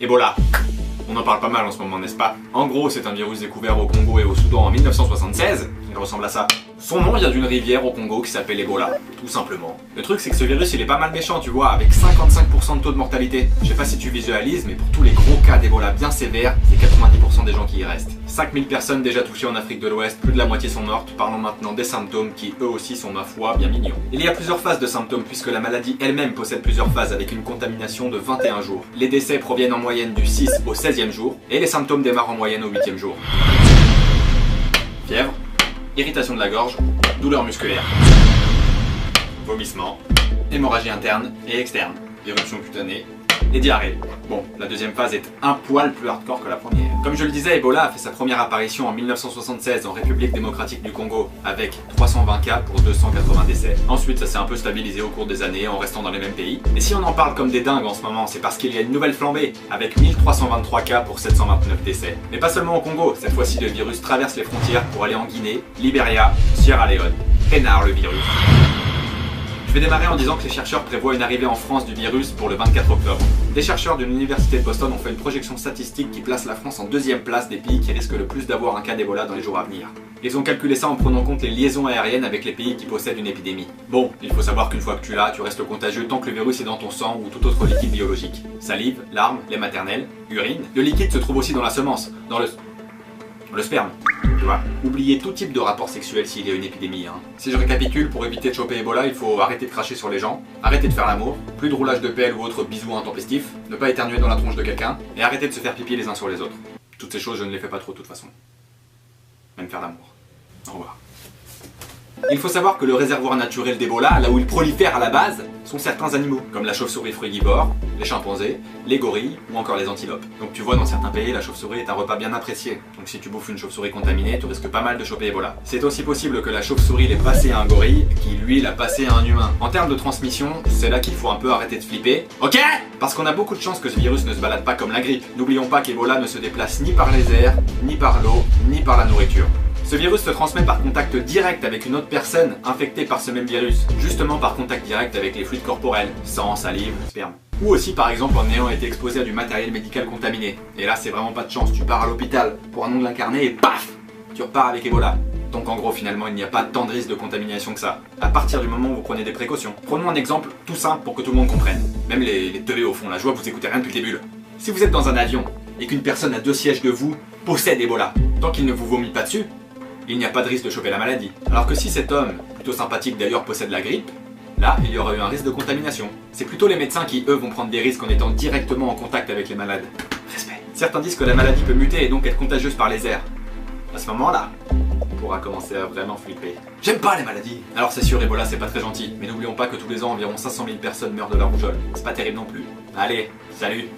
Ebola. On en parle pas mal en ce moment, n'est-ce pas? En gros, c'est un virus découvert au Congo et au Soudan en 1976. Il ressemble à ça. Son nom vient d'une rivière au Congo qui s'appelle Ebola, tout simplement. Le truc, c'est que ce virus, il est pas mal méchant, tu vois, avec 55% de taux de mortalité. Je sais pas si tu visualises, mais pour tous les gros cas d'Ebola bien sévères, c'est 90% des gens qui y restent. 5000 personnes déjà touchées en Afrique de l'Ouest, plus de la moitié sont mortes. Parlons maintenant des symptômes qui, eux aussi, sont ma foi bien mignons. Il y a plusieurs phases de symptômes puisque la maladie elle-même possède plusieurs phases avec une contamination de 21 jours. Les décès proviennent en moyenne du 6 au 16e jour et les symptômes démarrent en moyenne au 8e jour. Fièvre, irritation de la gorge, douleur musculaire, vomissement, hémorragie interne et externe, éruption cutanée et diarrhée. Bon, la deuxième phase est un poil plus hardcore que la première. Comme je le disais, Ebola a fait sa première apparition en 1976 en République démocratique du Congo avec 320 cas pour 280 décès. Ensuite, ça s'est un peu stabilisé au cours des années en restant dans les mêmes pays. Et si on en parle comme des dingues en ce moment, c'est parce qu'il y a une nouvelle flambée avec 1323 cas pour 729 décès. Mais pas seulement au Congo, cette fois-ci le virus traverse les frontières pour aller en Guinée, Libéria, Sierra Leone. Peinard le virus. Je vais démarrer en disant que les chercheurs prévoient une arrivée en France du virus pour le 24 octobre. Des chercheurs de l'université de Boston ont fait une projection statistique qui place la France en deuxième place des pays qui risquent le plus d'avoir un cas d'Ebola dans les jours à venir. Ils ont calculé ça en prenant en compte les liaisons aériennes avec les pays qui possèdent une épidémie. Bon, il faut savoir qu'une fois que tu l'as, tu restes contagieux tant que le virus est dans ton sang ou tout autre liquide biologique. Salive, larmes, lait maternel, urine. Le liquide se trouve aussi dans la semence, dans le sperme. Tu vois, oubliez tout type de rapport sexuel s'il y a une épidémie. Si je récapitule, pour éviter de choper Ebola, il faut arrêter de cracher sur les gens, arrêter de faire l'amour, plus de roulage de pelle ou autre bisous intempestifs, ne pas éternuer dans la tronche de quelqu'un, et arrêter de se faire pipi les uns sur les autres. Toutes ces choses, je ne les fais pas trop de toute façon. Même faire l'amour. Au revoir. Il faut savoir que le réservoir naturel d'Ebola, là où il prolifère à la base, sont certains animaux, comme la chauve-souris frugivore, les chimpanzés, les gorilles ou encore les antilopes. Donc tu vois, dans certains pays, la chauve-souris est un repas bien apprécié. Donc si tu bouffes une chauve-souris contaminée, tu risques pas mal de choper Ebola. C'est aussi possible que la chauve-souris l'ait passé à un gorille, qui lui l'a passé à un humain. En termes de transmission, c'est là qu'il faut un peu arrêter de flipper. Ok? Parce qu'on a beaucoup de chances que ce virus ne se balade pas comme la grippe. N'oublions pas qu'Ebola ne se déplace ni par les airs, ni par l'eau, ni par la nourriture. Ce virus se transmet par contact direct avec une autre personne infectée par ce même virus, justement par contact direct avec les fluides corporels, sang, salive, sperme. Ou aussi par exemple en ayant été exposé à du matériel médical contaminé. Et là c'est vraiment pas de chance, tu pars à l'hôpital pour un ongle incarné et paf, tu repars avec Ebola. Donc en gros finalement il n'y a pas tant de risque de contamination que ça, à partir du moment où vous prenez des précautions. Prenons un exemple tout simple pour que tout le monde comprenne. Même les teubés au fond là, je vois que vous écoutez rien depuis le début là. Si vous êtes dans un avion et qu'une personne à 2 sièges de vous possède Ebola, tant qu'il ne vous vomit pas dessus, il n'y a pas de risque de choper la maladie. Alors que si cet homme, plutôt sympathique d'ailleurs, possède la grippe, là, il y aura eu un risque de contamination. C'est plutôt les médecins qui, eux, vont prendre des risques en étant directement en contact avec les malades. Respect. Certains disent que la maladie peut muter et donc être contagieuse par les airs. À ce moment-là, on pourra commencer à vraiment flipper. J'aime pas les maladies. Alors c'est sûr, Ebola c'est pas très gentil, mais n'oublions pas que tous les ans, environ 500 000 personnes meurent de la rougeole. C'est pas terrible non plus. Allez, salut.